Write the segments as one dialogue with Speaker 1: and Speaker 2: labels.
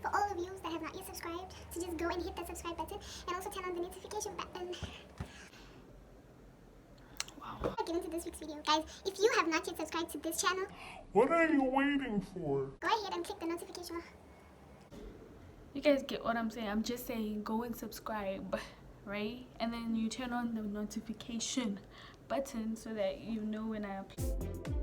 Speaker 1: for all of you that have not yet subscribed to just go and hit that subscribe button and also turn on the notification button. Wow. I'll get into this week's video. Guys, if you have not yet subscribed to this channel,
Speaker 2: what are you waiting for?
Speaker 1: Go ahead and click the notification.
Speaker 3: You guys get what I'm saying? I'm just saying go and subscribe, right? And then you turn on the notification button so that you know when I upload.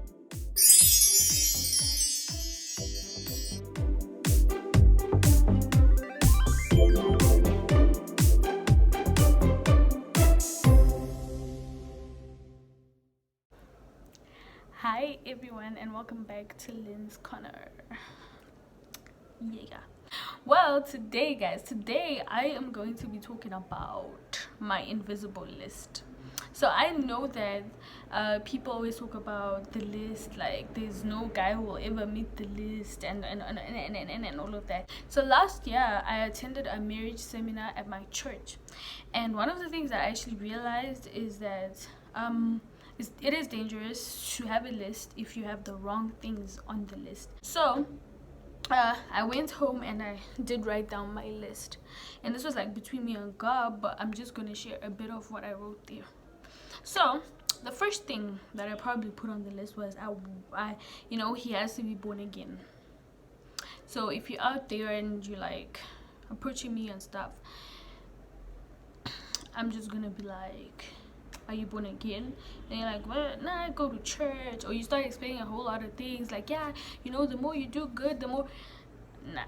Speaker 3: Hi everyone and welcome back to Lynn's Corner. Yeah. Well, today guys, I am going to be talking about my invisible list. So I know that people always talk about the list, like there's no guy who will ever meet the list and all of that. So last year I attended a marriage seminar at my church, and one of the things I actually realized is that it is dangerous to have a list if you have the wrong things on the list. So I went home and I did write down my list, and this was like between me and God, but I'm just gonna share a bit of what I wrote there. So the first thing that I probably put on the list was he has to be born again. So if you're out there and you're like approaching me and stuff, I'm just gonna be like, are you born again? And you're like, well, nah, I go to church. Or you start explaining a whole lot of things like, yeah, you know, the more you do good, the more. Nah,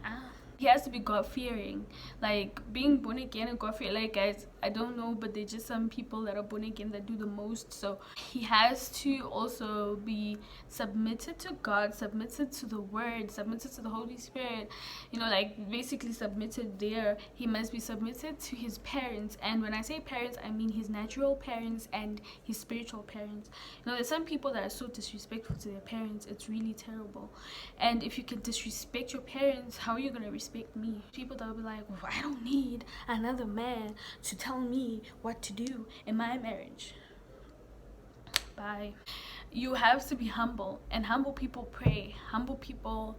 Speaker 3: he has to be God-fearing. Like being born again and God-fearing, like guys, I don't know, but there's just some people that are born again that do the most. So he has to also be submitted to God, submitted to the word, submitted to the Holy Spirit, you know, like basically submitted there. He must be submitted to his parents, and when I say parents, I mean his natural parents and his spiritual parents. You know, there's some people that are so disrespectful to their parents, it's really terrible. And if you can disrespect your parents, how are you gonna respect me? People that will be like, well, I don't need another man to tell me what to do in my marriage. Bye. You have to be humble, and humble people pray, humble people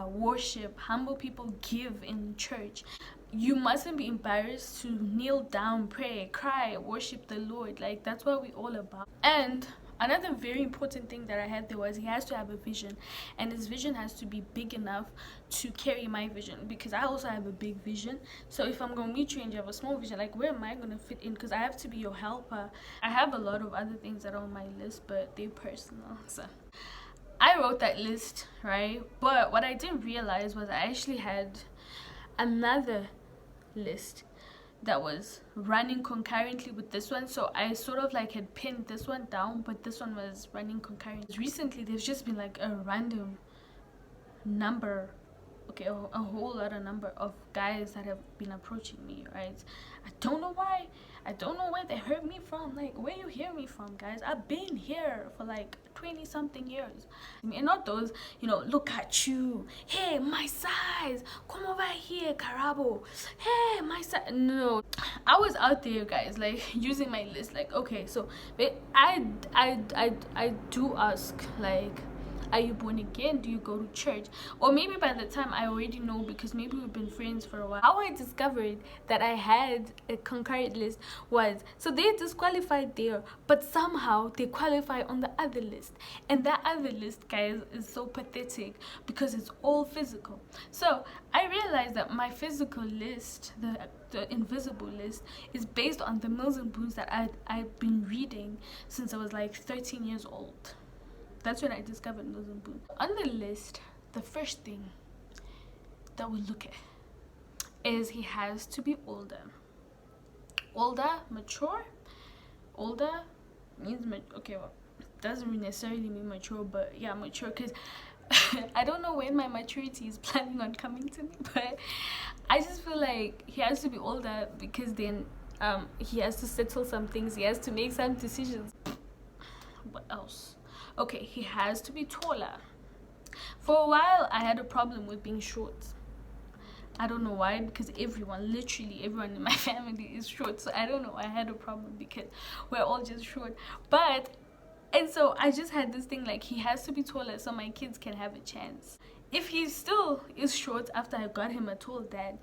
Speaker 3: worship, humble people give in church. You mustn't be embarrassed to kneel down, pray, cry, worship the Lord. Like that's what we're all about. And another very important thing that I had there was he has to have a vision, and his vision has to be big enough to carry my vision, because I also have a big vision. So if I'm going to meet you and you have a small vision, like where am I going to fit in? Because I have to be your helper. I have a lot of other things that are on my list, but they're personal. So I wrote that list, right? But what I didn't realize was I actually had another list that was running concurrently with this one. So I sort of like had pinned this one down, but this one was running concurrently. Recently there's just been like a random number, a whole lot of number of guys that have been approaching me, right? I don't know why. I don't know where they heard me from. Like, where you hear me from, guys? I've been here for like 20 something years. And not those, you know, look at you, hey, my size, come over here, Karabo, hey, my size. No, I was out there, guys, like using my list. Like, okay, so I do ask, like, are you born again? Do you go to church? Or maybe by the time I already know, because maybe we've been friends for a while. How I discovered that I had a concurrent list was, so they disqualified there, but somehow they qualify on the other list. And that other list, guys, is so pathetic because it's all physical. So I realized that my physical list, the invisible list, is based on the Mills and Boons that I've been reading since I was like 13 years old. That's when I discovered Mills and Boons. On the list, the first thing that we look at is he has to be older. Older, mature. Older means okay, well, doesn't necessarily mean mature, but yeah, mature, because I don't know when my maturity is planning on coming to me, but I just feel like he has to be older, because then he has to settle some things, he has to make some decisions. What else? Okay, he has to be taller. For a while I had a problem with being short. I don't know why, because literally everyone in my family is short. So I don't know, I had a problem because we're all just short. And so I just had this thing like, he has to be taller so my kids can have a chance. if he still is short after I got him a tall dad,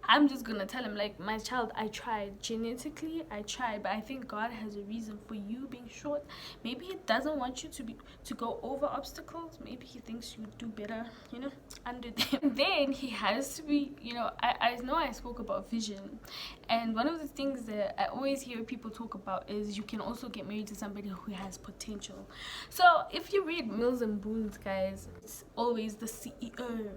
Speaker 3: I'm just gonna tell him, like, my child, I tried genetically, I tried, but I think God has a reason for you being short. Maybe he doesn't want you to go over obstacles. Maybe he thinks you do better, you know, under them. Then he has to be, you know, I know I spoke about vision, and one of the things that I always hear people talk about is you can also get married to somebody who has potential. So if you read Mills and Boons, guys, it's always the CEO,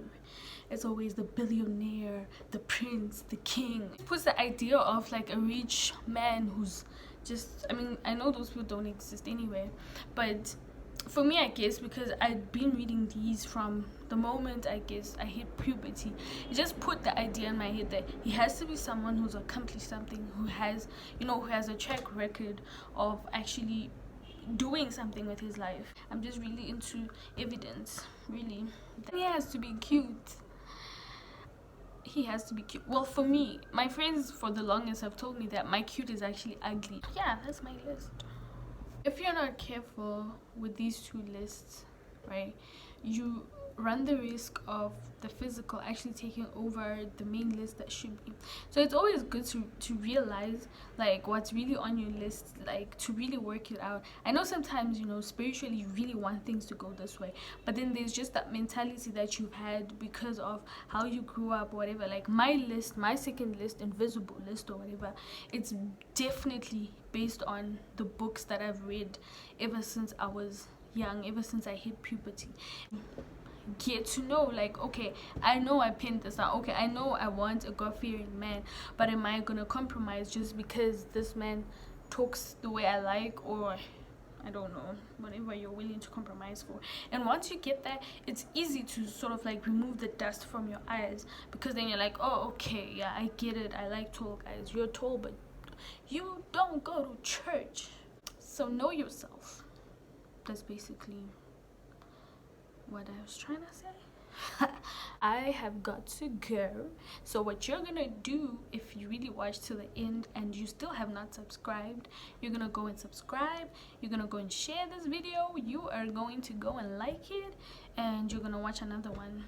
Speaker 3: it's always the billionaire, the prince, the king. It puts the idea of like a rich man who's just, I mean, I know those people don't exist anyway, but for me, I guess, because I'd been reading these from the moment, I guess, I hit puberty, it just put the idea in my head that he has to be someone who's accomplished something, who has, you know, who has a track record of actually doing something with his life. I'm just really into evidence, really. He has to be cute. He has to be cute. Well, for me, my friends for the longest have told me that my cute is actually ugly. Yeah, that's my list. If you're not careful with these two lists, right, you run the risk of the physical actually taking over the main list that should be. So it's always good to realize like what's really on your list, like to really work it out. I know sometimes, you know, spiritually you really want things to go this way, but then there's just that mentality that you've had because of how you grew up or whatever. Like my list, my second list, invisible list or whatever, it's definitely based on the books that I've read ever since I was young, ever since I hit puberty. Get to know, like, okay, I know I pinned this out, okay, I know I want a God-fearing man, but am I gonna compromise just because this man talks the way I like, or I don't know, whatever you're willing to compromise for. And once you get that, it's easy to sort of like remove the dust from your eyes, because then you're like, oh, okay, yeah, I get it, I like tall guys. You're tall, but you don't go to church. So know yourself. That's basically what I was trying to say. I have got to go. So what you're gonna do, if you really watch till the end and you still have not subscribed, you're gonna go and subscribe, you're gonna go and share this video, you are going to go and like it, and you're gonna watch another one.